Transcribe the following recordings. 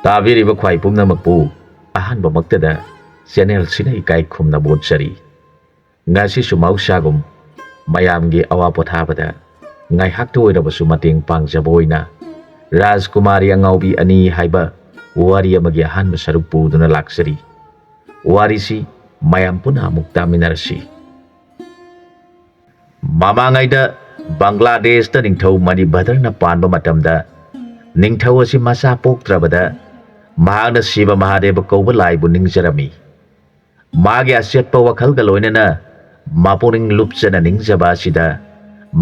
ꯇꯥꯕꯤꯔꯤꯕ ꯈ꯭ꯋꯥꯏ ꯄꯨꯝꯅꯃꯛꯄꯨ ꯑꯍꯥꯟꯕꯃꯛꯇꯗ ꯆꯦꯅꯦꯜꯁꯤꯅ ꯏꯀꯥꯏ ꯈꯨꯝꯅ ꯕꯣꯠꯆꯔꯤ꯫ ꯉꯁꯤꯁꯨ ꯃꯍꯧꯁꯥꯒꯨꯝ ꯃꯌꯥꯝꯒꯤ ꯑꯋꯥ ꯄꯣꯊꯥꯕꯗ ꯉꯥꯏꯍꯥꯛꯇ ꯑꯣꯏꯔꯕꯁꯨ ꯃꯇꯦꯡ ꯄꯥꯡꯖꯕ ꯑꯣꯏꯅ ꯔꯥꯖꯀꯨꯃꯥꯔꯤ ꯑꯉꯥꯎꯕꯤ ꯑꯅꯤ ꯍꯥꯏꯕ ꯋꯥꯔꯤ ꯑꯃꯒꯤ ꯑꯍꯥꯟꯕ ꯁꯔꯨꯛ ꯄꯨꯗꯨꯅ ꯂꯥꯛꯆꯔꯤ꯫ ꯋꯥꯔꯤꯁꯤ ꯃꯌꯥꯝ ꯄꯨꯟꯅ ꯑꯃꯨꯛ ꯇꯥꯃꯤꯟꯅꯔꯁꯤ꯫ ꯃꯃꯥꯡꯉꯩꯗ ꯕꯪꯒ꯭ꯂꯥꯗꯦꯁꯇ ꯅꯤꯡꯊꯧ ꯃꯅꯤꯚꯗ꯭ꯔꯅ ꯄꯥꯟꯕ ꯃꯇꯝꯗ ꯅꯤꯡꯊꯧ ꯑꯁꯤ ꯃꯆꯥ ꯄꯣꯛꯇ꯭ꯔꯕꯗ ꯃꯍꯥꯛꯅ ꯁꯤꯕ ꯃꯍꯥꯗꯦꯕ ꯀꯧꯕ ꯂꯥꯏꯕꯨ ꯅꯤꯡꯖꯔꯝꯃꯤ꯫ ꯃꯥꯒꯤ ꯑꯆꯦꯠꯄ ꯋꯥꯈꯜꯒ ꯂꯣꯏꯅꯅ ꯃꯄꯨꯛꯅꯤꯡ ꯂꯨꯞꯆꯅ ꯅꯤꯡꯖꯕ ꯑꯁꯤꯗ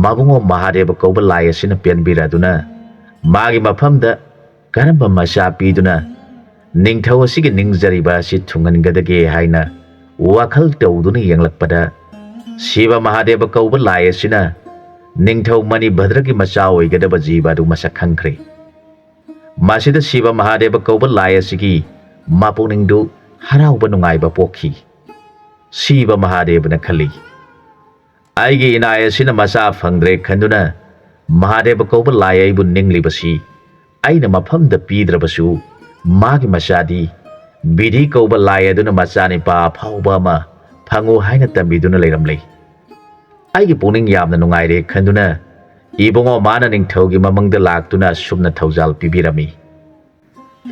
ꯃꯕꯨꯡꯉꯣ ꯃꯍꯥꯗꯦꯕ ꯀꯧꯕ ꯂꯥꯏ ꯑꯁꯤꯅ ꯄꯦꯟꯕꯤꯔꯗꯨꯅ ꯃꯥꯒꯤ ꯃꯐꯝꯗ ꯀꯔꯝꯕ ꯃꯆꯥ ꯄꯤꯗꯨꯅ ꯅꯤꯡꯊꯧ ꯑꯁꯤꯒꯤ ꯅꯤꯡꯖꯔꯤꯕ ꯑꯁꯤ ꯊꯨꯡꯍꯟꯒꯗꯒꯦ ꯍꯥꯏꯅ ꯋꯥꯈꯜ ꯇꯧꯗꯨꯅ ꯌꯦꯡꯂꯛꯄꯗ ꯁꯤꯕ ꯃꯍꯥꯗꯦꯕ ꯀꯧꯕ ꯂꯥꯏ ꯑꯁꯤꯅ ꯅꯤꯡꯊꯧ ꯃꯅꯤꯚꯗ꯭ꯔꯒꯤ ꯃꯆꯥ ꯑꯣꯏꯒꯗꯕ ꯖꯤꯕ ꯑꯗꯨ ꯃꯁꯛ ꯈꯪꯈ꯭ꯔꯦ꯫ ꯃꯁꯤꯗ ꯁꯤꯕ ꯃꯍꯥꯗꯦꯕ ꯀꯧꯕ ꯂꯥꯏ ꯑꯁꯤꯒꯤ ꯃꯄꯨꯛꯅꯤꯡꯗꯨ ꯍꯔꯥꯎꯕ ꯅꯨꯡꯉꯥꯏꯕ ꯄꯣꯛꯈꯤ꯫ ꯁꯤꯕ ꯃꯍꯥꯗꯦꯕꯅ ꯈꯜꯂꯤ, ꯑꯩꯒꯤ ꯏꯅꯥꯏ ꯑꯁꯤꯅ ꯃꯆꯥ ꯐꯪꯗ꯭ꯔꯦ ꯈꯟꯗꯨꯅ ꯃꯍꯥꯗꯦꯕ ꯀꯧꯕ ꯂꯥꯏ ꯑꯩꯕꯨ ꯅꯤꯡꯂꯤꯕꯁꯤ ꯑꯩꯅ ꯃꯐꯝꯗ ꯄꯤꯗ꯭ꯔꯕꯁꯨ ꯃꯥꯒꯤ ꯃꯆꯥꯗꯤ ꯕꯤꯙꯤ ꯀꯧꯕ ꯂꯥꯏ ꯑꯗꯨꯅ ꯃꯆꯥꯅꯤꯄꯥ ꯑꯐꯥꯎꯕ ꯑꯃ ꯐꯪꯉꯨ ꯍꯥꯏꯅ ꯇꯝꯕꯤꯗꯨꯅ ꯂꯩꯔꯝꯂꯦ꯫ ꯑꯩꯒꯤ ꯄꯨꯛꯅꯤꯡ ꯌꯥꯝꯅ ꯅꯨꯡꯉꯥꯏꯔꯦ ꯈꯟꯗꯨꯅ ꯏꯕꯨꯡꯉꯣ ꯃꯥꯅ ꯅꯤꯡꯊꯧꯒꯤ ꯃꯃꯪꯗ ꯂꯥꯛꯇꯨꯅ ꯑꯁꯨꯝꯅ ꯊꯧꯖꯥꯜ ꯄꯤꯕꯤꯔꯝꯃꯤ꯫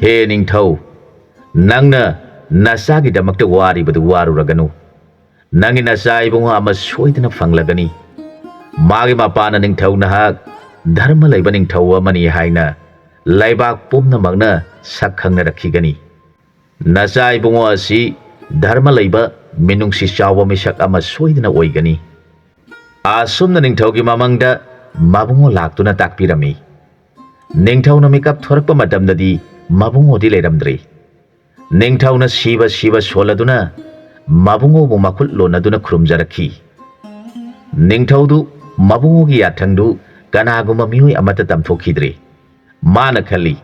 ꯍꯦ ꯅꯤꯡꯊꯧ, ꯅꯪꯅ ꯅꯆꯥꯒꯤꯗꯃꯛꯇ ꯋꯥꯔꯤꯕꯗꯨ ꯋꯥꯔꯨꯔꯒꯅꯨ꯫ ꯅꯪꯒꯤ ꯅꯆꯥ ꯏꯕꯨꯡꯉꯣ ꯑꯃ ꯁꯣꯏꯗꯅ ꯐꯪꯂꯒꯅꯤ꯫ ꯃꯥꯒꯤ ꯃꯄꯥꯅ ꯅꯤꯡꯊꯧ ꯅꯍꯥꯛ ꯙꯔꯃ ꯂꯩꯕ ꯅꯤꯡꯊꯧ ꯑꯃꯅꯤ ꯍꯥꯏꯅ ꯂꯩꯕꯥꯛ ꯄꯨꯝꯅꯃꯛꯅ ꯁꯛ ꯈꯪꯅꯔꯛꯈꯤꯒꯅꯤ꯫ ꯅꯆꯥ ꯏꯕꯨꯡꯉꯣ ꯑꯁꯤ ꯙꯔꯃ ꯂꯩꯕ ꯃꯤꯅꯨꯡꯁꯤ ꯆꯥꯎꯕ ꯃꯤꯁꯛ ꯑꯃ ꯁꯣꯏꯗꯅ ꯑꯣꯏꯒꯅꯤ꯫ ꯑꯁꯨꯝꯅ ꯅꯤꯡꯊꯧꯒꯤ ꯃꯃꯪꯗ ꯃꯕꯨꯡꯉꯣ ꯂꯥꯛꯇꯨꯅ ꯇꯥꯛꯄꯤꯔꯝꯃꯤ꯫ ꯅꯤꯡꯊꯧꯅ ꯃꯤꯀꯞ ꯊꯣꯔꯛꯄ ꯃꯇꯝꯗꯗꯤ ꯃꯕꯨꯡꯉꯣꯗꯤ ꯂꯩꯔꯝꯗ꯭ꯔꯦ꯫ ꯅꯤꯡꯊꯧꯅ ꯁꯤꯕ ꯁꯣꯜꯂꯗꯨꯅ ꯃꯕꯨꯡꯉꯣꯕꯨ ꯃꯈꯨꯠ ꯂꯣꯟꯅꯗꯨꯅ ꯈꯨꯔꯨꯝꯖꯔꯛꯈꯤ꯫ ꯅꯤꯡꯊꯧꯗꯨ ꯃꯕꯨꯡꯉꯣꯒꯤ ꯌꯥꯊꯪꯗꯨ ꯀꯅꯥꯒꯨꯝꯕ ꯃꯤꯑꯣꯏ ꯑꯃꯠꯇ ꯇꯝꯊꯣꯛꯈꯤꯗ꯭ꯔꯦ꯫ ꯃꯥꯅ ꯈꯜꯂꯤ,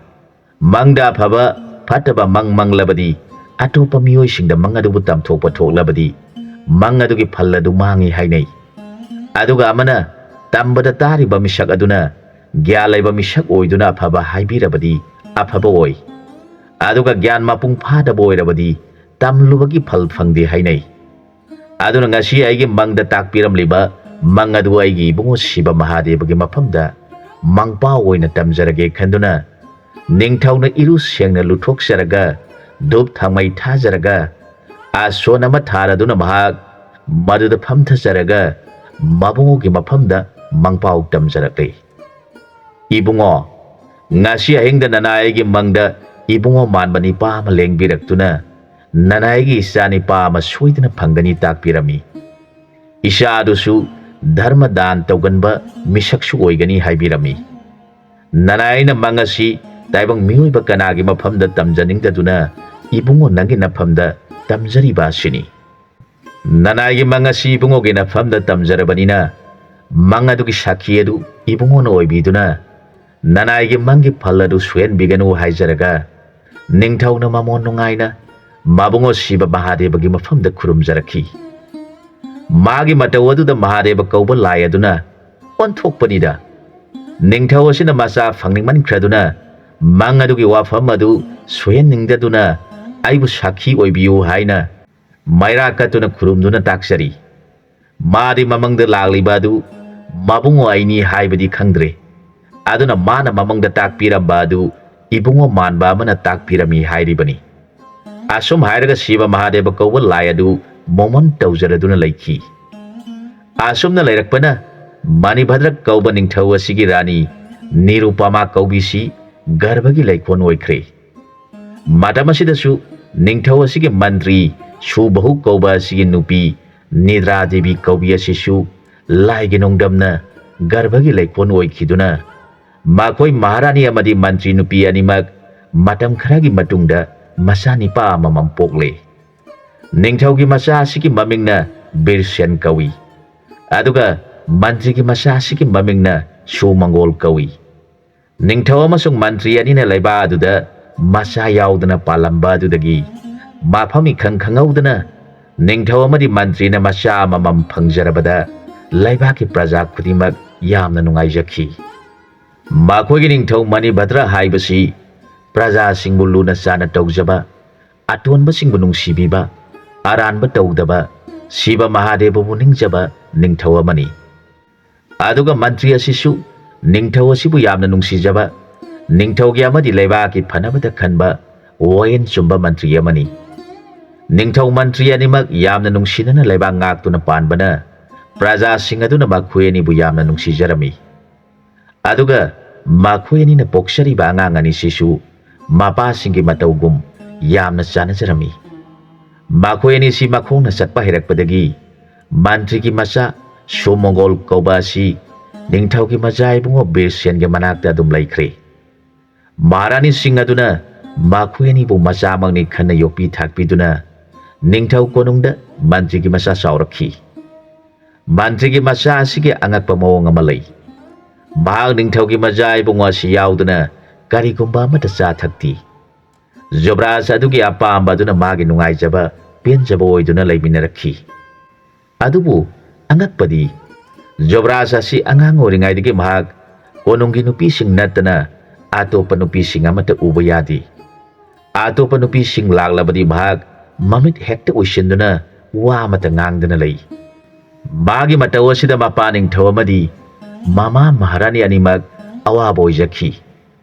ꯃꯪꯗ ꯑꯐꯕ ꯐꯠꯇꯕ ꯃꯪ ꯃꯪꯂꯕꯗꯤ ꯑꯇꯣꯞꯄ ꯃꯤꯑꯣꯏꯁꯤꯡꯗ ꯃꯪ ꯑꯗꯨꯕꯨ ꯇꯝꯊꯣꯛꯄ ꯊꯣꯛꯂꯕꯗꯤ ꯃꯪ ꯑꯗꯨꯒꯤ ꯐꯜ ꯑꯗꯨ ꯃꯥꯡꯉꯤ ꯍꯥꯏꯅꯩ꯫ ꯑꯗꯨꯒ ꯑꯃꯅ ꯇꯝꯕꯗ ꯇꯥꯔꯤꯕ ꯃꯤꯁꯛ ꯑꯗꯨꯅ ꯒ꯭ꯌꯥꯟ ꯂꯩꯕ ꯃꯤꯁꯛ ꯑꯣꯏꯗꯨꯅ ꯑꯐꯕ ꯍꯥꯏꯕꯤꯔꯕꯗꯤ ꯑꯐꯕ ꯑꯣꯏ, ꯑꯗꯨꯒ ꯒ꯭ꯌꯥꯟ ꯃꯄꯨꯡ ꯐꯥꯗꯕ ꯑꯣꯏꯔꯕꯗꯤ ꯇꯝꯂꯨꯕꯒꯤ ꯐꯜ ꯐꯪꯗꯦ ꯍꯥꯏꯅꯩ꯫ ꯑꯗꯨꯅ ꯉꯁꯤ ꯑꯩꯒꯤ ꯃꯪꯗ ꯇꯥꯛꯄꯤꯔꯝꯂꯤꯕ ꯃꯪ ꯑꯗꯨ ꯑꯩꯒꯤ ꯏꯕꯨꯡꯉꯣ ꯁꯤꯕ ꯃꯍꯥꯗꯦꯕꯒꯤ ꯃꯐꯝꯗ ꯃꯪꯄꯥꯎ ꯑꯣꯏꯅ ꯇꯝꯖꯔꯒꯦ ꯈꯟꯗꯨꯅ ꯅꯤꯡꯊꯧꯅ ꯏꯔꯨ ꯁꯦꯡꯅ ꯂꯨꯊꯣꯛꯆꯔꯒ ꯙꯨꯞ ꯊꯥꯎꯃꯩ ꯊꯥꯖꯔꯒ ꯑꯁꯣꯟ ꯑꯃ ꯊꯥꯔꯗꯨꯅ ꯃꯍꯥꯛ ꯃꯗꯨꯗ ꯐꯝꯊꯖꯔꯒ ꯃꯕꯨꯡꯉꯣꯒꯤ ꯃꯐꯝꯗ ꯃꯪꯄꯥꯎ ꯇꯝꯖꯔꯛꯂꯦ꯫ ꯏꯕꯨꯡꯉꯣ, ꯉꯁꯤ ꯑꯍꯤꯡꯗ ꯅꯅꯥꯏꯒꯤ ꯃꯪꯗ ꯏꯕꯨꯡꯉꯣ ꯃꯥꯟꯕ ꯅꯤꯄꯥ ꯑꯃ ꯂꯦꯡꯕꯤꯔꯛꯇꯨꯅ ꯅꯅꯥꯏꯒꯤ ꯏꯆꯥ ꯅꯤꯄꯥ ꯑꯃ ꯁꯣꯏꯗꯅ ꯐꯪꯒꯅꯤ ꯇꯥꯛꯄꯤꯔꯝꯃꯤ꯫ ꯏꯆꯥ ꯑꯗꯨꯁꯨ ꯙꯔꯃ ꯗꯥꯟ ꯇꯧꯒꯟꯕ ꯃꯤꯁꯛꯁꯨ ꯑꯣꯏꯒꯅꯤ ꯍꯥꯏꯕꯤꯔꯝꯃꯤ꯫ ꯅꯅꯥꯏꯅ ꯃꯪ ꯑꯁꯤ ꯇꯥꯏꯕꯪ ꯃꯤꯑꯣꯏꯕ ꯀꯅꯥꯒꯤ ꯃꯐꯝꯗ ꯇꯝꯖꯅꯤꯡꯗꯗꯨꯅ ꯏꯕꯨꯡꯉꯣ ꯅꯪꯒꯤ ꯅꯐꯝꯗ ꯇꯝꯖꯔꯤꯕ ꯑꯁꯤꯅꯤ꯫ ꯅꯅꯥꯏꯒꯤ ꯃꯪ ꯑꯁꯤ ꯏꯕꯨꯡꯉꯣꯒꯤ ꯅꯐꯝꯗ ꯇꯝꯖꯔꯕꯅꯤꯅ ꯃꯪ ꯑꯗꯨꯒꯤ ꯁꯥꯈꯤ ꯑꯗꯨ ꯏꯕꯨꯡꯉꯣꯅ ꯑꯣꯏꯕꯤꯗꯨꯅ ꯅꯅꯥꯏꯒꯤ ꯃꯪꯒꯤ ꯐꯜ ꯑꯗꯨ ꯁꯣꯏꯍꯟꯕꯤꯒꯅꯨ ꯍꯥꯏꯖꯔꯒ ꯅꯤꯡꯊꯧꯅ ꯃꯃꯣꯟ ꯅꯨꯡꯉꯥꯏꯅ ꯃꯕꯨꯡꯉꯣ ꯁꯤꯕ ꯃꯍꯥꯗꯦꯕꯒꯤ ꯃꯐꯝꯗ ꯈꯨꯔꯨꯝꯖꯔꯛꯈꯤ꯫ ꯃꯥꯒꯤ ꯃꯇꯧ ꯑꯗꯨꯗ ꯃꯍꯥꯗꯦꯕ ꯀꯧꯕ ꯂꯥꯏ ꯑꯗꯨꯅ ꯑꯣꯟꯊꯣꯛꯄꯅꯤꯗ, ꯅꯤꯡꯊꯧ ꯑꯁꯤꯅ ꯃꯆꯥ ꯐꯪꯅꯤꯡꯃꯟꯈ꯭ꯔꯗꯨꯅ ꯃꯪ ꯑꯗꯨꯒꯤ ꯋꯥꯐꯝ ꯑꯗꯨ ꯁꯣꯏꯍꯟꯅꯤꯡꯗꯗꯨꯅ ꯑꯩꯕꯨ ꯁꯥꯈꯤ ꯑꯣꯏꯕꯤꯌꯨ ꯍꯥꯏꯅ ꯃꯩꯔꯥ ꯀꯠꯇꯨꯅ ꯈꯨꯔꯨꯝꯗꯨꯅ ꯇꯥꯛꯆꯔꯤ꯫ ꯃꯥꯗꯤ ꯃꯃꯪꯗ ꯂꯥꯛꯂꯤꯕ ꯑꯗꯨ ꯃꯕꯨꯡꯉꯣ ꯑꯩꯅꯤ ꯍꯥꯏꯕꯗꯤ ꯈꯪꯗ꯭ꯔꯦ꯫ ꯑꯗꯨꯅ ꯃꯥꯅ ꯃꯃꯪꯗ ꯇꯥꯛꯄꯤꯔꯝꯕ ꯑꯗꯨ ꯏꯕꯨꯡꯉꯣ ꯃꯥꯟꯕ ꯑꯃꯅ ꯇꯥꯛꯄꯤꯔꯝꯃꯤ ꯍꯥꯏꯔꯤꯕꯅꯤ꯫ ꯑꯁꯨꯝ ꯍꯥꯏꯔꯒ ꯁꯤꯕ ꯃꯍꯥꯗꯦꯕ ꯀꯧꯕ ꯂꯥꯏ ꯑꯗꯨ ꯃꯣꯃꯣꯟ ꯇꯧꯖꯔꯗꯨꯅ ꯂꯩꯈꯤ꯫ ꯑꯁꯨꯝꯅ ꯂꯩꯔꯛꯄꯅ ꯃꯅꯤꯚꯗ꯭ꯔ ꯀꯧꯕ ꯅꯤꯡꯊꯧ ꯑꯁꯤꯒꯤ ꯔꯥꯅꯤ ꯅꯤꯔꯨꯄꯃꯥ ꯀꯧꯕꯤꯁꯤ ꯒꯔꯚꯒꯤ ꯂꯩꯈꯣꯟ ꯑꯣꯏꯈ꯭ꯔꯦ꯫ ꯃꯇꯝ ꯑꯁꯤꯗꯁꯨ ꯅꯤꯡꯊꯧ ꯑꯁꯤꯒꯤ ꯃꯟꯇ꯭ꯔꯤ ꯁꯨꯕꯍꯨ ꯀꯧꯕ ꯑꯁꯤꯒꯤ ꯅꯨꯄꯤ ꯅꯤꯗ꯭ꯔꯥ ꯗꯦꯕꯤ ꯀꯧꯕꯤ ꯑꯁꯤꯁꯨ ꯂꯥꯏꯒꯤ ꯅꯣꯡꯗꯝꯅ ꯒꯔꯚꯒꯤ ꯂꯩꯈꯣꯟ ꯑꯣꯏꯈꯤꯗꯨꯅ ꯃꯈꯣꯏ ꯃꯍꯥꯔꯥꯅꯤ ꯑꯃꯗꯤ ꯃꯟꯇ꯭ꯔꯤ ꯅꯨꯄꯤ ꯑꯅꯤꯃꯛ ꯃꯇꯝ ꯈꯔꯒꯤ ꯃꯇꯨꯡꯗ ꯃꯆꯥ ꯅꯤꯄꯥ ꯑꯃꯃꯝ ꯄꯣꯛꯂꯦ꯫ ꯅꯤꯡꯊꯧꯒꯤ ꯃꯆꯥ ꯑꯁꯤꯒꯤ ꯃꯃꯤꯡꯅ ꯕꯤꯔꯁꯦꯟ ꯀꯧꯏ, ꯑꯗꯨꯒ ꯃꯟꯇ꯭ꯔꯤꯒꯤ ꯃꯆꯥ ꯑꯁꯤꯒꯤ ꯃꯃꯤꯡꯅ ꯁꯨꯃꯪꯒꯣꯜ ꯀꯧꯏ꯫ ꯅꯤꯡꯊꯧ ꯑꯃꯁꯨꯡ ꯃꯟꯇ꯭ꯔꯤ ꯑꯅꯤꯅ ꯂꯩꯕꯥꯛ ꯑꯗꯨꯗ ꯃꯆꯥ ꯌꯥꯎꯗꯅ ꯄꯥꯜꯂꯝꯕ ꯑꯗꯨꯗꯒꯤ ꯃꯐꯝ ꯏꯈꯪ ꯈꯪꯍꯧꯗꯅ ꯅꯤꯡꯊꯧ ꯑꯃꯗꯤ ꯃꯟꯇ꯭ꯔꯤꯅ ꯃꯆꯥ ꯑꯃꯃꯝ ꯐꯪꯖꯔꯕꯗ ꯂꯩꯕꯥꯛꯀꯤ ꯄ꯭ꯔꯖꯥ ꯈꯨꯗꯤꯡꯃꯛ ꯌꯥꯝꯅ ꯅꯨꯡꯉꯥꯏꯖꯈꯤ꯫ ꯃꯈꯣꯏꯒꯤ ꯅꯤꯡꯊꯧ ꯃꯅꯤꯚꯗ꯭ꯔ ꯍꯥꯏꯕꯁꯤ ꯄ꯭ꯔꯖꯥꯁꯤꯡꯕꯨ ꯂꯨꯅ ꯆꯥꯟꯅ ꯇꯧꯖꯕ, ꯑꯇꯣꯟꯕꯁꯤꯡꯕꯨ ꯅꯨꯡꯁꯤꯕꯤꯕ, ꯑꯔꯥꯟꯕ ꯇꯧꯗꯕ, ꯁꯤꯕ ꯃꯍꯥꯗꯦꯕꯕꯨ ꯅꯤꯡꯖꯕ ꯅꯤꯡꯊꯧ ꯑꯃꯅꯤ꯫ ꯑꯗꯨꯒ ꯃꯟꯇ꯭ꯔꯤ ꯑꯁꯤꯁꯨ ꯅꯤꯡꯊꯧ ꯑꯁꯤꯕꯨ ꯌꯥꯝꯅ ꯅꯨꯡꯁꯤꯖꯕ, ꯅꯤꯡꯊꯧꯒꯤ ꯑꯃꯗꯤ ꯂꯩꯕꯥꯛꯀꯤ ꯐꯅꯕꯗ ꯈꯟꯕ ꯋꯥꯌꯦꯜ ꯆꯨꯝꯕ ꯃꯟꯇ꯭ꯔꯤ ꯑꯃꯅꯤ꯫ ꯅꯤꯡꯊꯧ ꯃꯟꯇ꯭ꯔꯤ ꯑꯅꯤꯃꯛ ꯌꯥꯝꯅ ꯅꯨꯡꯁꯤꯅꯅ ꯂꯩꯕꯥꯛ ꯉꯥꯛꯇꯨꯅ ꯄꯥꯟꯕꯅ ꯄ꯭ꯔꯖꯥꯁꯤꯡ ꯑꯗꯨꯅ ꯃꯈꯣꯏ ꯑꯅꯤꯕꯨ ꯌꯥꯝꯅ ꯅꯨꯡꯁꯤꯖꯔꯝꯃꯤ꯫ ꯑꯗꯨꯒ ꯃꯈꯣꯏ ꯑꯅꯤꯅ ꯄꯣꯛꯆꯔꯤꯕ ꯑꯉꯥꯡ ꯑꯅꯤꯁꯤꯁꯨ ꯃꯄꯥꯁꯤꯡꯒꯤ ꯃꯇꯧꯒꯨꯝ ꯌꯥꯝꯅ ꯆꯥꯟꯅꯖꯔꯝꯃꯤ꯫ ꯃꯈꯣꯏ ꯑꯅꯤꯁꯤ ꯃꯈꯣꯡꯅ ꯆꯠꯄ ꯍꯩꯔꯛꯄꯗꯒꯤ ꯃꯟꯇ꯭ꯔꯤꯒꯤ ꯃꯆꯥ ꯁꯣꯃꯣꯡꯒꯣꯜ ꯀꯧꯕ ꯑꯁꯤ ꯅꯤꯡꯊꯧꯒꯤ ꯃꯆꯥ ꯏꯕꯨꯡꯉꯣ ꯕꯤꯔꯁꯦꯟꯒꯤ ꯃꯅꯥꯛꯇ ꯑꯗꯨꯝ ꯂꯩꯈ꯭ꯔꯦ꯫ ꯃꯍꯥꯔꯥꯅꯤꯁꯤꯡ ꯑꯗꯨꯅ ꯃꯈꯣꯏ ꯑꯅꯤꯕꯨ ꯃꯆꯥꯃꯛꯅꯤ ꯈꯟꯅ ꯌꯣꯛꯄꯤ ꯊꯥꯛꯄꯤꯗꯨꯅ ꯅꯤꯡꯊꯧ ꯀꯣꯅꯨꯡꯗ ꯃꯟꯇ꯭ꯔꯤꯒꯤ ꯃꯆꯥ ꯆꯥꯎꯔꯛꯈꯤ꯫ ꯃꯟꯇ꯭ꯔꯤꯒꯤ ꯃꯆꯥ ꯑꯁꯤꯒꯤ ꯑꯉꯛꯄ ꯃꯑꯣꯡ ꯑꯃ ꯂꯩ꯫ ꯃꯍꯥꯛ ꯅꯤꯡꯊꯧꯒꯤ ꯃꯆꯥ ꯏꯕꯨꯡꯉꯣ ꯑꯁꯤ ꯌꯥꯎꯗꯅ ꯀꯔꯤꯒꯨꯝꯕ ꯑꯃꯠꯇ ꯆꯥ ꯊꯛꯇꯦ꯫ ꯖꯨꯕ꯭ꯔꯥꯖ ꯑꯗꯨꯒꯤ ꯑꯄꯥꯝꯕ ꯑꯗꯨꯅ ꯃꯥꯒꯤ ꯅꯨꯡꯉꯥꯏꯖꯕ ꯄꯦꯟꯖꯕ ꯑꯣꯏꯗꯨꯅ ꯂꯩꯃꯤꯟꯅꯔꯛꯈꯤ꯫ ꯑꯗꯨꯕꯨ ꯑꯉꯛꯄꯗꯤ ꯖꯨꯕ꯭ꯔꯥꯖ ꯑꯁꯤ ꯑꯉꯥꯡ ꯑꯣꯏꯔꯤꯉꯩꯗꯒꯤ ꯃꯍꯥꯛ ꯀꯣꯅꯨꯡꯒꯤ ꯅꯨꯄꯤꯁꯤꯡ ꯅꯠꯇꯅ ꯑꯇꯣꯞꯄ ꯅꯨꯄꯤꯁꯤꯡ ꯑꯃꯠꯇ ꯎꯕ ꯌꯥꯗꯦ꯫ ꯑꯇꯣꯞꯄ ꯅꯨꯄꯤꯁꯤꯡ ꯂꯥꯛꯂꯕꯗꯤ ꯃꯍꯥꯛ ꯃꯃꯤꯠ ꯍꯦꯛꯇ ꯎꯏꯁꯤꯟꯗꯨꯅ ꯋꯥ ꯑꯃꯠꯇ ꯉꯥꯡꯗꯅ ꯂꯩ꯫ ꯃꯥꯒꯤ ꯃꯇꯧ ꯑꯁꯤꯗ ꯃꯄꯥ ꯅꯤꯡꯊꯧ ꯑꯃꯗꯤ ꯃꯃꯥ ꯃꯍꯥꯔꯥꯅꯤ ꯑꯅꯤꯃꯛ ꯑꯋꯥꯕ ꯑꯣꯏꯖꯈꯤ꯫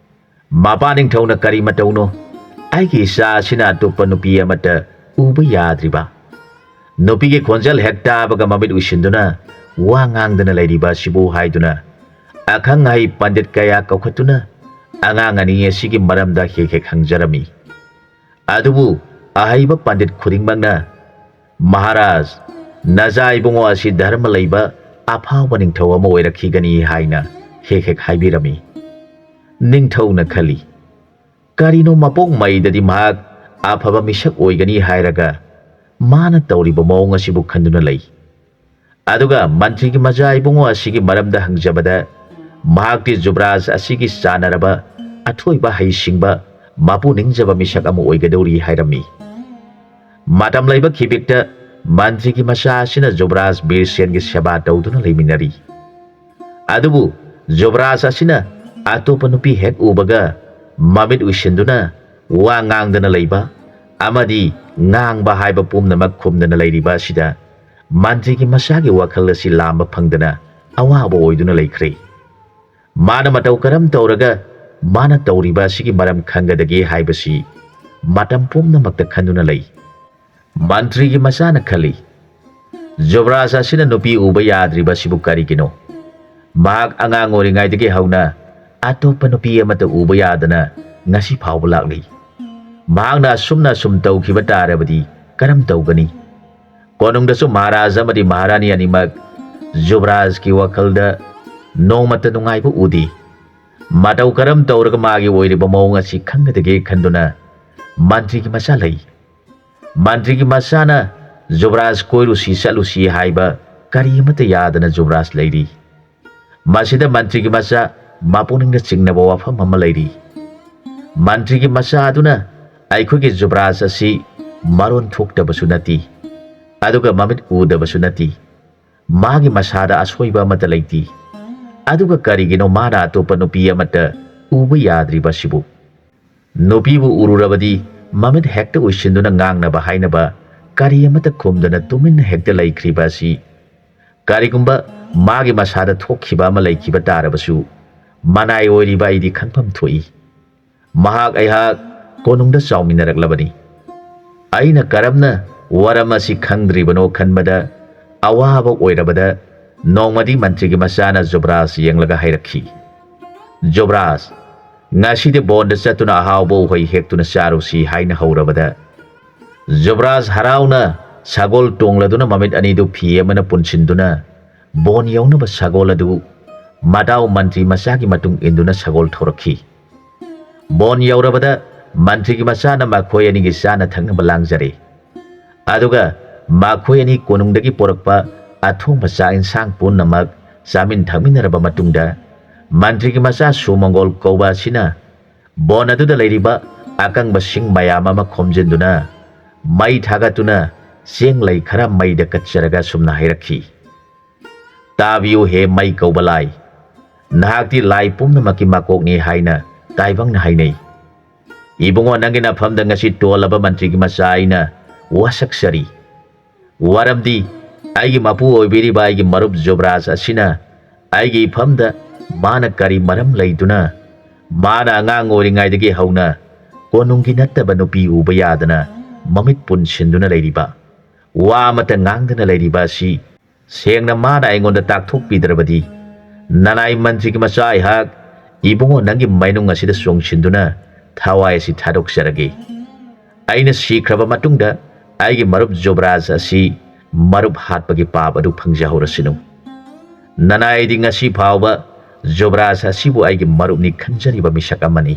ꯃꯄꯥ ꯅꯤꯡꯊꯧꯅ ꯀꯔꯤ ꯃꯇꯧꯅꯣ, ꯑꯩꯒꯤ ꯏꯆꯥ ꯑꯁꯤꯅ ꯑꯇꯣꯞꯄ ꯅꯨꯄꯤ ꯑꯃꯠꯇ ꯎꯕ ꯌꯥꯗ꯭ꯔꯤꯕ, ꯅꯨꯄꯤꯒꯤ ꯈꯣꯟꯖꯦꯜ ꯍꯦꯛ ꯇꯥꯕꯒ ꯃꯃꯤꯠ ꯎꯏꯁꯤꯟꯗꯨꯅ ꯋꯥ ꯉꯥꯡꯗꯅ ꯂꯩꯔꯤꯕ ꯑꯁꯤꯕꯨ ꯍꯥꯏꯗꯨꯅ ꯑꯈꯪ ꯑꯍꯩ ꯄꯟꯗꯤꯠ ꯀꯌꯥ ꯀꯧꯈꯠꯇꯨꯅ ꯑꯉꯥꯡ ꯑꯅꯤ ꯑꯁꯤꯒꯤ ꯃꯔꯝꯗ ꯍꯦꯛ ꯍꯦꯛ ꯍꯪꯖꯔꯝꯃꯤ꯫ ꯑꯗꯨꯕꯨ ꯑꯍꯩꯕ ꯄꯟꯗꯤꯠ ꯈꯨꯗꯤꯡꯃꯛꯅ ꯃꯍꯥꯔꯥꯖ, ꯅꯆꯥ ꯏꯕꯨꯡꯉꯣ ꯑꯁꯤ ꯙꯔꯃ ꯂꯩꯕ ꯑꯐꯥꯎꯕ ꯅꯤꯡꯊꯧ ꯑꯃ ꯑꯣꯏꯔꯛꯈꯤꯒꯅꯤ ꯍꯥꯏꯅ ꯍꯦꯛ ꯍꯦꯛ ꯍꯥꯏꯕꯤꯔꯝꯃꯤ꯫ ꯅꯤꯡꯊꯧꯅ ꯈꯜꯂꯤ, ꯀꯔꯤꯅꯣ ꯃꯄꯣꯛ ꯃꯩꯗꯗꯤ ꯃꯍꯥꯛ ꯑꯐꯕ ꯃꯤꯁꯛ ꯑꯣꯏꯒꯅꯤ ꯍꯥꯏꯔꯒ ꯃꯥꯅ ꯇꯧꯔꯤꯕ ꯃꯑꯣꯡ ꯑꯁꯤꯕꯨ ꯈꯟꯗꯨꯅ ꯂꯩ꯫ ꯑꯗꯨꯒ ꯃꯟꯇ꯭ꯔꯤꯒꯤ ꯃꯆꯥ ꯏꯕꯨꯡꯉꯣ ꯑꯁꯤꯒꯤ ꯃꯔꯝꯗ ꯍꯪꯖꯕꯗ ꯃꯍꯥꯛꯇꯤ ꯖꯨꯕ꯭ꯔꯥꯖ ꯑꯁꯤꯒꯤ ꯆꯥꯟꯅꯔꯕ ꯑꯊꯣꯏꯕ ꯍꯩꯁꯤꯡꯕ ꯃꯄꯨ ꯅꯤꯡꯖꯕ ꯃꯤꯁꯛ ꯑꯃ ꯑꯣꯏꯒꯗꯧꯔꯤ ꯍꯥꯏꯔꯝꯃꯤ꯫ ꯃꯇꯝ ꯂꯩꯕ ꯈꯤꯕꯤꯛꯇ ꯃꯟꯇ꯭ꯔꯤꯒꯤ ꯃꯆꯥ ꯑꯁꯤꯅ ꯖꯨꯕ꯭ꯔꯥꯖ ꯕꯤꯔꯁꯦꯟꯒꯤ ꯁꯦꯕꯥ ꯇꯧꯗꯨꯅ ꯂꯩꯃꯤꯟꯅꯔꯤ꯫ ꯑꯗꯨꯕꯨ ꯖꯨꯕ꯭ꯔꯥꯖ ꯑꯁꯤꯅ ꯑꯇꯣꯞꯄ ꯅꯨꯄꯤ ꯍꯦꯛ ꯎꯕꯒ ꯃꯃꯤꯠ ꯎꯏꯁꯤꯟꯗꯨꯅ ꯋꯥ ꯉꯥꯡꯗꯅ ꯂꯩꯕ ꯑꯃꯗꯤ ꯉꯥꯡꯕ ꯍꯥꯏꯕ ꯄꯨꯝꯅꯃꯛ ꯈꯨꯝꯗꯅ ꯂꯩꯔꯤꯕ ꯑꯁꯤꯗ ꯃꯟꯇ꯭ꯔꯤꯒꯤ ꯃꯆꯥꯒꯤ ꯋꯥꯈꯜ ꯑꯁꯤ ꯂꯥꯝꯕ ꯐꯪꯗꯅ ꯑꯋꯥꯕ ꯑꯣꯏꯗꯨꯅ ꯂꯩꯈ꯭ꯔꯦ꯫ ꯃꯥꯅ ꯃꯇꯧ ꯀꯔꯝ ꯇꯧꯔꯒ ꯃꯥꯅ ꯇꯧꯔꯤꯕ ꯑꯁꯤꯒꯤ ꯃꯔꯝ ꯈꯪꯒꯗꯒꯦ ꯍꯥꯏꯕꯁꯤ ꯃꯇꯝ ꯄꯨꯝꯅꯃꯛꯇ ꯈꯟꯗꯨꯅ ꯂꯩ꯫ ꯃꯟꯇ꯭ꯔꯤꯒꯤ ꯃꯆꯥꯅ ꯈꯜꯂꯤ, ꯖꯨꯕ꯭ꯔꯥꯖ ꯑꯁꯤꯅ ꯅꯨꯄꯤ ꯎꯕ ꯌꯥꯗ꯭ꯔꯤꯕ ꯑꯁꯤꯕꯨ ꯀꯔꯤꯒꯤꯅꯣ? ꯃꯍꯥꯛ ꯑꯉꯥꯡ ꯑꯣꯏꯔꯤꯉꯩꯗꯒꯤ ꯍꯧꯅ ꯑꯇꯣꯞꯄ ꯅꯨꯄꯤ ꯑꯃꯠꯇ ꯎꯕ ꯌꯥꯗꯅ ꯉꯁꯤ ꯐꯥꯎꯕ ꯂꯥꯛꯂꯤ꯫ ꯃꯍꯥꯛꯅ ꯑꯁꯨꯝ ꯇꯧꯈꯤꯕ ꯇꯥꯔꯕꯗꯤ ꯀꯔꯝ ꯇꯧꯒꯅꯤ? ꯀꯣꯅꯨꯡꯗꯁꯨ ꯃꯍꯥꯔꯥꯖ ꯑꯃꯗꯤ ꯃꯍꯥꯔꯥꯅꯤ ꯑꯅꯤꯃꯛ ꯖꯨꯕ꯭ꯔꯥꯖꯀꯤ ꯋꯥꯈꯜꯗ ꯅꯣꯡꯃꯇ ꯅꯨꯡꯉꯥꯏꯕ ꯎꯗꯦ꯫ ꯃꯇꯧ ꯀꯔꯝ ꯇꯧꯔꯒ ꯃꯥꯒꯤ ꯑꯣꯏꯔꯤꯕ ꯃꯑꯣꯡ ꯑꯁꯤ ꯈꯪꯒꯗꯒꯦ ꯈꯟꯗꯨꯅ ꯃꯟꯇ꯭ꯔꯤꯒꯤ ꯃꯆꯥ ꯂꯩ꯫ ꯃꯟꯇ꯭ꯔꯤꯒꯤ ꯃꯆꯥꯅ ꯖꯨꯕ꯭ꯔꯥꯖ ꯀꯣꯏꯔꯨꯁꯤ ꯆꯠꯂꯨꯁꯤ ꯍꯥꯏꯕ ꯀꯔꯤ ꯑꯃꯠꯇ ꯌꯥꯗꯅ ꯖꯨꯕ꯭ꯔꯥꯖ ꯂꯩꯔꯤ꯫ ꯃꯁꯤꯗ ꯃꯟꯇ꯭ꯔꯤꯒꯤ ꯃꯆꯥ ꯃꯄꯨꯛꯅꯤꯡꯗ ꯆꯤꯡꯅꯕ ꯋꯥꯐꯝ ꯑꯃ ꯂꯩꯔꯤ꯫ ꯃꯟꯇ꯭ꯔꯤꯒꯤ ꯃꯆꯥ ꯑꯗꯨꯅ ꯑꯩꯈꯣꯏꯒꯤ ꯖꯨꯕ꯭ꯔꯥꯖ ꯑꯁꯤ ꯃꯔꯣꯟ ꯊꯣꯛꯇꯕꯁꯨ ꯅꯠꯇꯦ, ꯑꯗꯨꯒ ꯃꯃꯤꯠ ꯎꯗꯕꯁꯨ ꯅꯠꯇꯦ, ꯃꯥꯒꯤ ꯃꯁꯥꯗ ꯑꯁꯣꯏꯕ ꯑꯃꯠꯇ ꯂꯩꯇꯦ, ꯑꯗꯨꯒ ꯀꯔꯤꯒꯤꯅꯣ ꯃꯥꯅ ꯑꯇꯣꯞꯄ ꯅꯨꯄꯤ ꯑꯃꯠꯇ ꯎꯕ ꯌꯥꯗ꯭ꯔꯤꯕ ꯑꯁꯤꯕꯨ? ꯅꯨꯄꯤꯕꯨ ꯎꯔꯨꯔꯕꯗꯤ ꯃꯃꯤꯠ ꯍꯦꯛꯇ ꯎꯏꯁꯤꯟꯗꯨꯅ ꯉꯥꯡꯅꯕ ꯍꯥꯏꯅꯕ ꯀꯔꯤ ꯑꯃꯠꯇ ꯈꯨꯝꯗꯅ ꯇꯨꯃꯤꯟꯅ ꯍꯦꯛꯇ ꯂꯩꯈ꯭ꯔꯤꯕ ꯑꯁꯤ ꯀꯔꯤꯒꯨꯝꯕ ꯃꯥꯒꯤ ꯃꯁꯥꯗ ꯊꯣꯛꯈꯤꯕ ꯑꯃ ꯂꯩꯈꯤꯕ ꯇꯥꯔꯕꯁꯨ ꯃꯅꯥꯏ ꯑꯣꯏꯔꯤꯕ ꯑꯩꯗꯤ ꯈꯪꯐꯝ ꯊꯣꯛꯏ꯫ ꯃꯍꯥꯛ ꯑꯩꯍꯥꯛ ꯀꯣꯅꯨꯡꯗ ꯆꯥꯎꯃꯤꯟꯅꯔꯛꯂꯕꯅꯤ꯫ ꯑꯩꯅ ꯀꯔꯝꯅ ꯋꯥꯔꯝ ꯑꯁꯤ ꯈꯪꯗ꯭ꯔꯤꯕꯅꯣ ꯈꯟꯕꯗ ꯑꯋꯥꯕ ꯑꯣꯏꯔꯕꯗ ꯅꯣꯡꯃꯗꯤ ꯃꯟꯇ꯭ꯔꯤꯒꯤ ꯃꯆꯥꯅ ꯖꯨꯕ꯭ꯔꯥꯖ ꯌꯦꯡꯂꯒ ꯍꯥꯏꯔꯛꯈꯤ, ꯖꯨꯕ꯭ꯔꯥꯖ, ꯉꯁꯤꯗꯤ ꯕꯣꯟꯗ ꯆꯠꯇꯨꯅ ꯑꯍꯥꯎꯕ ꯎꯍꯩ ꯍꯦꯛꯇꯨꯅ ꯆꯥꯔꯨꯁꯤ ꯍꯥꯏꯅ ꯍꯧꯔꯕꯗ ꯖꯨꯕ꯭ꯔꯥꯖ ꯍꯔꯥꯎꯅ ꯁꯒꯣꯜ ꯇꯣꯡꯂꯗꯨꯅ ꯃꯃꯤꯠ ꯑꯅꯤꯗꯨ ꯐꯤ ꯑꯃꯅ ꯄꯨꯟꯁꯤꯟꯗꯨꯅ ꯕꯣꯟ ꯌꯧꯅꯕ ꯁꯒꯣꯜ ꯑꯗꯨ ꯃꯇꯥꯎ ꯃꯟꯇ꯭ꯔꯤ ꯃꯆꯥꯒꯤ ꯃꯇꯨꯡ ꯏꯟꯗꯨꯅ ꯁꯒꯣꯜ ꯊꯧꯔꯛꯈꯤ꯫ ꯕꯣꯟ ꯌꯧꯔꯕꯗ ꯃꯟꯇ꯭ꯔꯤꯒꯤ ꯃꯆꯥꯅ ꯃꯈꯣꯏ ꯑꯅꯤꯒꯤ ꯆꯥꯅ ꯊꯛꯅꯕ ꯂꯥꯡꯖꯔꯦ꯫ ꯑꯗꯨꯒ ꯃꯈꯣꯏ ꯑꯅꯤ ꯀꯣꯅꯨꯡꯗꯒꯤ ꯄꯣꯔꯛꯄ ꯑꯊꯣꯡꯕ ꯆꯥꯛ ꯏꯟꯁꯥꯡ ꯄꯨꯝꯅꯃꯛ ꯆꯥꯃꯤꯟ ꯊꯛꯃꯤꯟꯅꯔꯕ ꯃꯇꯨꯡꯗ ꯃꯟꯇ꯭ꯔꯤꯒꯤ ꯃꯆꯥ ꯁꯨꯃꯪꯒꯣꯜ ꯀꯧꯕ ꯑꯁꯤꯅ ꯕꯣꯟ ꯑꯗꯨꯗ ꯂꯩꯔꯤꯕ ꯑꯀꯪꯕ ꯁꯤꯡ ꯃꯌꯥꯝ ꯑꯃ ꯈꯣꯝꯖꯤꯟꯗꯨꯅ ꯃꯩ ꯊꯥꯒꯠꯇꯨꯅ ꯆꯦꯡ ꯂꯩ ꯈꯔ ꯃꯩꯗ ꯀꯠꯆꯔꯒ ꯁꯨꯝꯅ ꯍꯥꯏꯔꯛꯈꯤ, ꯇꯥꯕꯤꯌꯨ ꯍꯦ ꯃꯩ ꯀꯧꯕ ꯂꯥꯏ, ꯅꯍꯥꯛꯇꯤ ꯂꯥꯏ ꯄꯨꯝꯅꯃꯛꯀꯤ ꯃꯀꯣꯛꯅꯤ ꯍꯥꯏꯅ ꯇꯥꯏꯕꯪꯅ ꯍꯥꯏꯅꯩ꯫ Ibungo nangin afamda ngasi tolaba mantri ki masaina wasaksari. Waramdi aigi mapu oibiri ba aigi marup Jobraj asina aigi ifamda mana kari maram laiduna mana angang oringaidagi hauna konungki nattaba nupi uba yadana mamit punsinduna lairiba wa amata ngangdana lairiba si sengna mana aingonda takthokpidrabadi nanai mantri ki masai hak ibungo nangi mainung asida songsinduna thawai si thadokserage aina sikraba matungda aigi marup Jobraj asi marup hatpagi pab adu phangjahorasinu nanai di ngasi phawba Jobraj asibu aigi marup ni khanjariba misak amani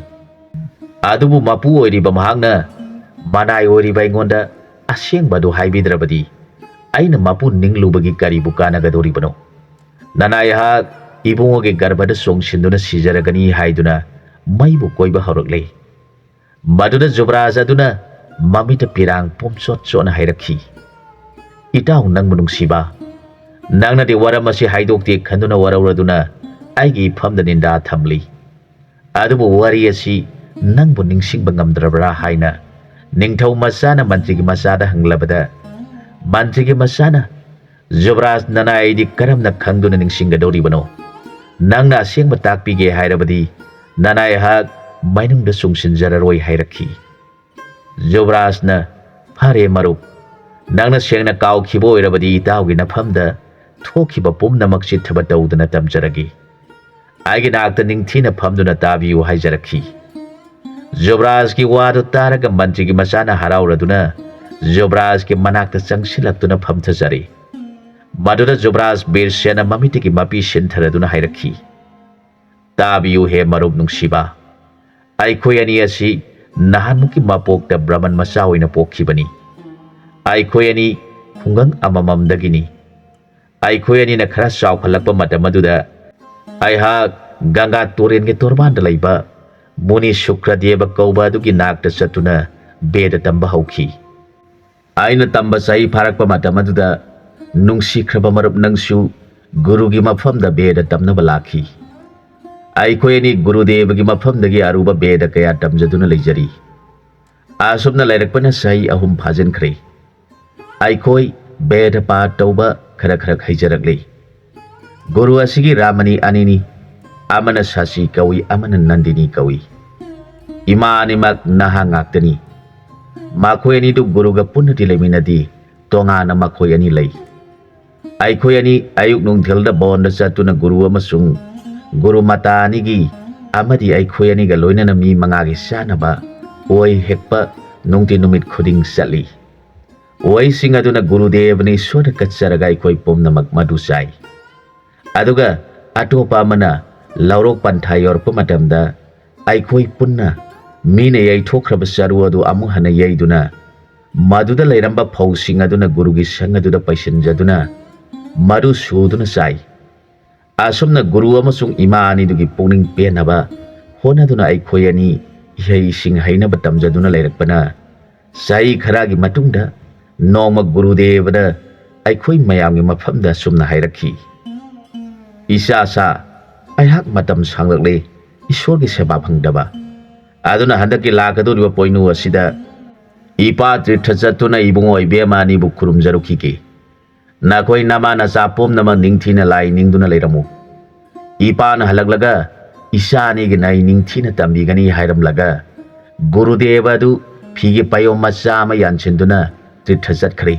adubu mapu oiriba mahangna manai oiriba ingonda asyengbadu haibidrabadi aina mapu ninglubagi karibu kanagadoribano nanai hak ibungoge garbada songsinduna sijaragani haiduna maibu koiba horoklei maduda Jobraj aduna mamita pirang pomsot sona hairakhi itau nangbu nungsiba nangna de waram asi haidokti khanduna warawraduna aigi famda ninda thamli adubu wari asi nangbu ningsingba ngamdrabra haina ningthau masana mantri ki masada hanglabada mantri ki masana Jobraj nanai di karamna khangduna ningsinggadoribano nangna asengba takpige hairabadi nanai hak mainungda sungsinjararoi hairakhi Jobraj na phare marup nangna sengna kaukhibo oirabadi itaugi nafamda thokiba pumnamak chithaba tawduna tamjaragi aigi nakta ningthina famduna tabiyu haijarakhi Jobraj ki wadu taraga mantri ki masana harauraduna Jobraj ki manakta changsilaktuna famthajari maduda Jobraj birsena mamiti ki mapi sintharaduna hairakhi tabiyu he marup nungsiba aikhoi ani asi nahanmuki mapokta brahman masa oina pokhibani aikhoi ani khungang amamamdagini aikhoi ani na khara chawkhalakpa matamaduda aihak ganga toren ge torbanda laiba muni shukradeva kauba adugi nakta chatuna beda tamba hauki aina tamba sai pharakpa matamaduda nungsikraba marup nangsu gurugi mafamda beda tamnaba lakhi aikhoi ani gurudeva gi mafamdagi aruba beda kaya tamjaduna leijari asumna lairakpana sai ahum phajankhre aikhoi beda pa tauba khara khara haijarakle guru asigi ramani anini amana sasi kawi amana nandini kawi imani mak naha ngaktani makhoi ani du guruga punnati leminadi tongana makhoi ani lei aikhoi ani ayuk nungthelda bonda chatuna guru amasung guru matani gi amadi aikhoi ani ga loinana mi mangagi sanaba oi hekpa nungti numit khuding sali oi singaduna gurudevni soda katsaraga aikhoi pomnamak madu sai aduga atopa amana laurok panthai yorpa matamda aikhoi punna mina yai thokraba saru adu amu hana yaiduna maduda leiramba phawsing aduna gurugi sangaduda paisinjaduna madu suduna sai asumna guru amasung ima ani dugi pungning penaba honaduna aikhoi ani ihei sing hainaba tamjaduna leirakpana sai kharagi matungda noma gurudevada aikhoi mayamgi mafamda sumna hairakhi isa sa aihak matam sanglakle isorgi seba phangdaba aduna handaki lakaduriba poinu asida ipa tritthajatuna ibungo ibemani bu khurumjarukhike nakoi nama na sapom nama ningthina lai ningduna leiramu ipa na halaklaga isani gi nai ningthina tambigani hairamlaga gurudeva du phige payo macha ma yanchinduna tritthajatkhre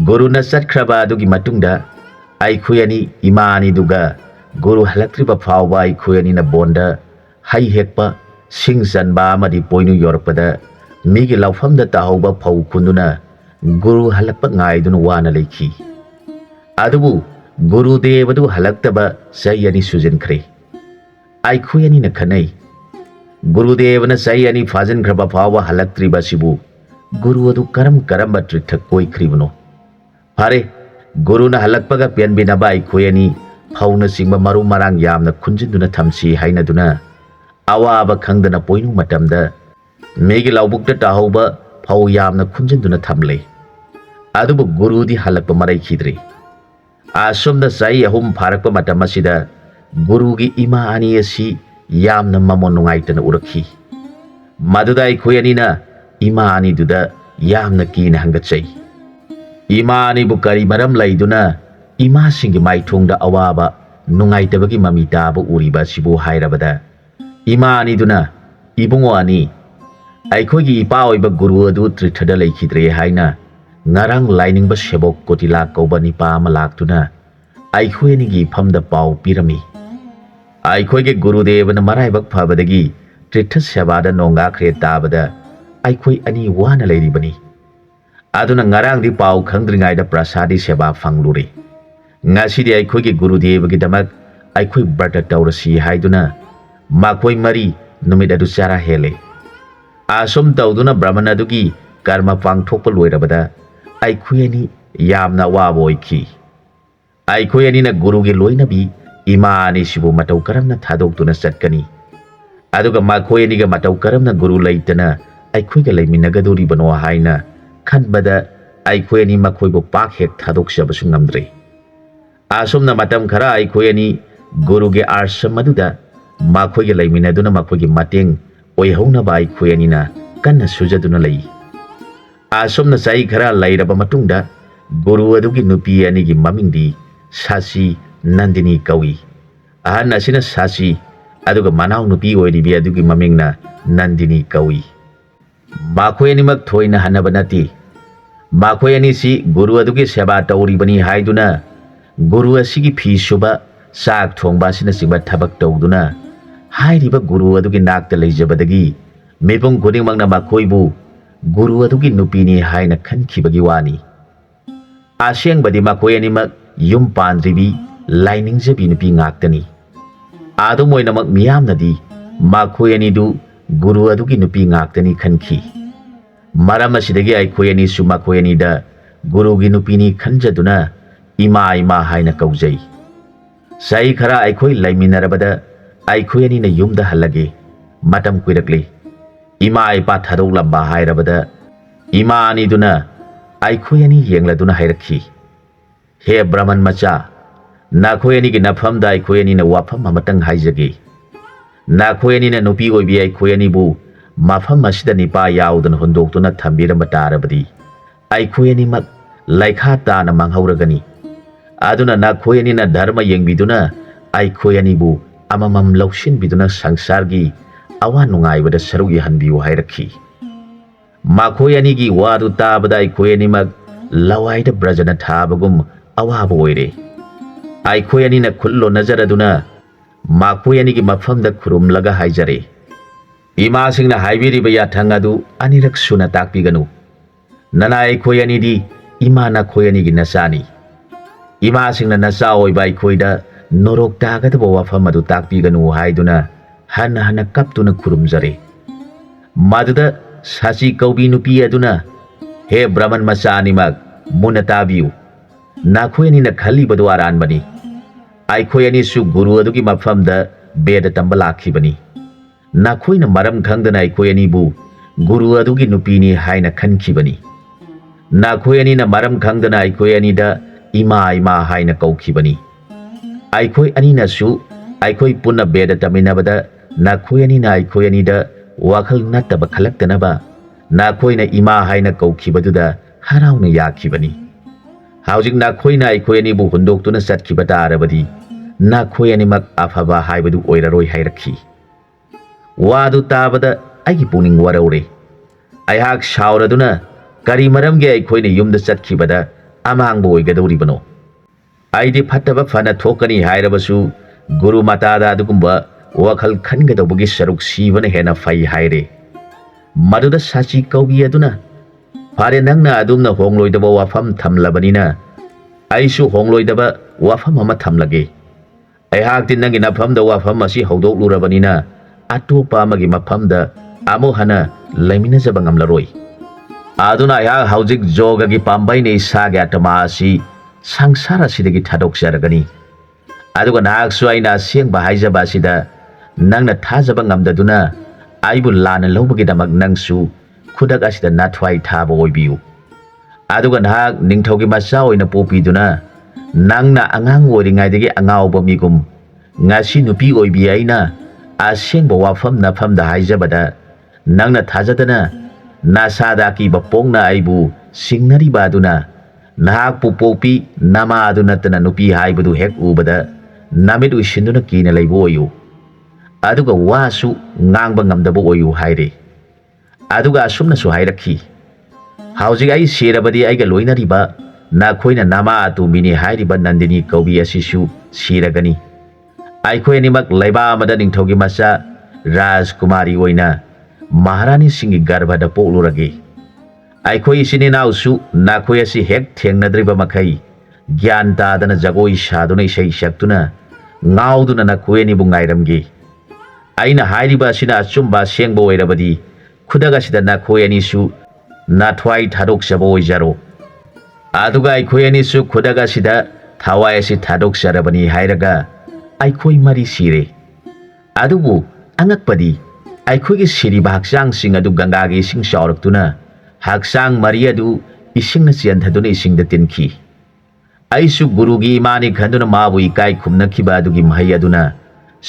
guru na satkraba adugi matungda aikhoi ani imani duga guru halaktriba phawba aikhoi ani na bonda hai hekpa singsanba amadi poinu yorpada migi laufamda tahauba phau khunduna guru halakpa ngaiduna wana leikhi adubu guru devadu halaktaba sai ani sujankhre aikhoi ani na khanai guru devana sai ani fajankraba phawba halaktriba sibu guru adu karam karamba trithak koi kribno phare guru na halakpaga pianbinaba aikhoi ani phauna singba maru marang yamna khunjinduna thamsi hainaduna awaba khangdana poinu matamda megi laubukta tahauba phau yamna khunjinduna thamle adubu guru di halakpa marai khidre asumda sai ahum pharakpa matamasida guru gi ima ani asi yamna mamon nungaitana urakhi Maduda akhoi anina ima ani duda yamna kina hangatsai. Ima ani bu kari maram laiduna ima singi maithongda awaba nungaitabagi mami taba uriba sibu hairabada. Ima ani duna ibungo ani aikogi ipa oiba guru adu trithada laikhidre haina ngarang lining ba sebok kotila kauba nipa ama laktuna aikoi ni gi famda pau pirami. Aikoi ge guru devana maraibak phabadagi tritha sebada nonga khre tabada aikoi ani wana leiribani. Aduna ngarang di pau khangdringai da prasadi seba fangluri. Ngasi di aikoi ge guru devagi damak aikoi barta taurasi haiduna makoi mari numit adu cara hele. Asum tauduna brahmana dugi karma pangthokpa loirabada aikoi ani yamna wabo oiki. Aikoi ani na guru ge loinabi ima ani sibu matau karamna thadok tuna chatkani. Aduga makoi ani ga matau karamna guru laitana aikoi ga laiminagadori bano haina khanbada aikoi ani makoi bo pak hek thadok sabasu ngamdre. Asum na matam khara aikoi ani guru ge arsam maduda makoi ga laiminaduna makoi ge mateng oihona ba aikoi ani na kanna sujaduna lai. Asum na sai khara lairaba matungda guru adugi nupi ani gi mamingdi Sasi Nandini kawi. Ahan asina Sasi aduga manau nupi oiribi adugi mamingna Nandini kawi. Makoi ani mak thoina hanaba nati. Makoi ani si guru adugi seba tauribani haiduna guru asigi phi suba sak thongba sina siba thabak tauduna hairiba guru adugi nakta leijabadagi mepung khudingmakna makoi bu guru adugi nupini haina khankhibagi wani. Asengbadi makoi ani mak yum pandribi lining jabi nupi ngaktani. Adu moinamak miyamnadi makoi ani du guru adugi nupi ngaktani khankhi. Maram asidagi aikoi ani su makoi ani da guru gi nupini khanjaduna ima ima haina kaujai. Sai khara aikoi laiminarabada aikoi ani na yumda halage matam kuirakle. Ima ipa thadok lamba hairabada ima ani duna aikoi ani yengladuna hairakhi. He Brahman macha nakhoi ani gi nafam da aikoi ani na wafam amatang haijage. Nakhoi ani na nupi oibi aikoi ani bu mafam masida nipa yaudan hondoktuna thambiramba tarabadi aikoi ani mak laikha tana manghauragani. Aduna nakhoi ani na dharma yengbiduna aikoi ani bu amamam laushin biduna sangsargi awa nungaibada saruk yahanbiu hairakhi. Makhoi ani gi wadu tabada aikoi ani mak lawaida brajana thabagum awaba oire. Aikoi ani na khullo nazaraduna makoi ani gi mafamda khurumlaga haijare. Ima singna haibiriba yathang adu anirak suna takpiganu. Nana aikoi ani di ima nakhoi ani gi nasani. Ima singna nasa oiba aikoi da norok tagadaba wafam adu takpiganu haiduna hana hana kaptuna khurumjare. Maduda Sasi kaubi nupi aduna he Brahman macha animak munatabiu. Nakhoi ani na khali badu aran bani. Aikoi ani su guru adugi mafamda beda tamba lakhibani. Nakhoi na maram khangdana aikoi ani bu guru adugi nupi ni haina khankhibani. Nakhoi ani na maram khangdana aikoi ani da ima ima haina kaukhibani. Aikoi ani na su aikoi punna beda taminabada nakhoi ani na aikoi ani da wakhal nattaba khalaktanaba nakhoi na ima haina kaukhibaduna harauna yakhibani. Haujik nakhoi na aikoi ani bu hundoktuna satkhiba tarabadi nakhoi ani mak afaba haibadu oiraroi hairakhi. Wadu tabada aigi puning waraure. Aihak shauraduna kari maramge aikoi na yumda satkibada amangba oigadoribano. Aidi phattaba fana thokani hairabasu guru matada adugumba wakhal khangadabagi saruk sibana hena fai haire. Maduda Sasi kaubi aduna fare nangna adumna hongloidaba wafam thamlabanina aisu hongloidaba wafam ama thamlage. Aihak tin nangi nafamda wafam asi haudoklurabanina atopa amagi mafamda amu hana laiminajaba ngamlaroi. Aduna aihak haujik jogagi pambaine isage atama asi sangsara sidagi thadokjaragani. Aduga naksu aina asengba haijaba asida nangna thajaba ngamdaduna aibu lana lobagi nangsu khudak asida nathwai thaba oibiu. Aduga nak ningthaugi macha oina popiduna nangna angang oringaidagi angaoba migum ngasi nupi oibi aina asengba wafam nafamda haijabada nangna thajadana nasada ki bapongna aibu singnari baduna nahak pu popi nama aduna tana nupi haibadu hek ubada namit ushinduna kina laibu oyu aduga wasu ngangba ngamdaba oyu haire aduga asumna su hairakhi haujig ai sirabadi aiga loinariba nakoina nama atu mini hairiba nandini kaubi asisu siragani aikoi animak laiba amada ningthaugi masa Rajkumari oina Maharani singi garbada poklurage aikoi isini nausu nakoi asi hek thengnadriba makai gyan tadana jagoi saduna isai saktuna ngauduna nakoi ni bungairamge aina hairiba asina achumba sengba oirabadi khudaga sida nakoi anisu nathwai thadok sabo oijaro aduga aikoi anisu khudaga sida thawai asi thadok sarabani hairaga aikoi mari sire adubu angakpadi aikoi siriba haksang sing adu ganga gi sing shauruktuna haksang mari adu ising na sianthaduna ising da tinki aisu guru gi mani khanduna mabu ikai khumna khiba adu gi mahai aduna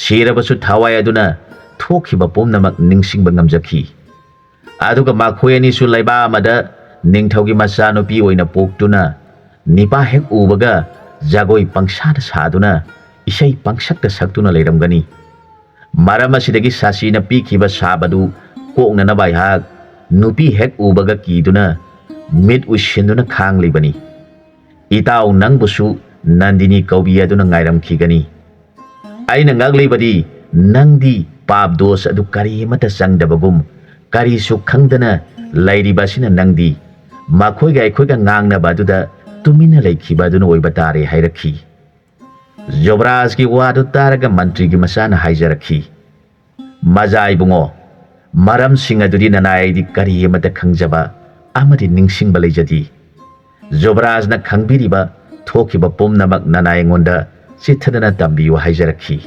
sirabasu thawai aduna thokhiba pomnamak ningsingba ngamjakhi aduga makhoi ani su laiba amada ningthaugi masa nopi oina poktuna nipa hek ubaga jagoi pangsada saduna isai pangsakta saktuna leiramgani maram asidagi sasina pikhiba sabadu koknana bai hak nupi hek ubaga kiduna mit ushinduna khang libani itau nangbusu nandini kaubi aduna ngairam khigani aina ngaglibadi nangdi pap dos adu kari mata sangdabagum kari su khangdana lairibasina nangdi makhoi ga aikoi ga ngangna baduda tumina leikhiba aduna oiba tare hairakhi Jobraj ki wadu taraga mantri ki masana haijarakhi Majai bungo maram singa dudi nanai di kari mata khangjaba amadi ningsing balai jadi Jobraj na khangbiriba thokiba pomnamak nanai ngonda chithadana tambiwa haijarakhi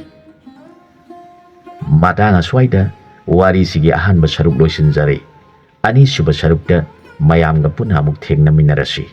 matanga swaida wari sigi ahanba saruk loisinjare ani suba sarukta mayamga punha amuk thengnaminarasi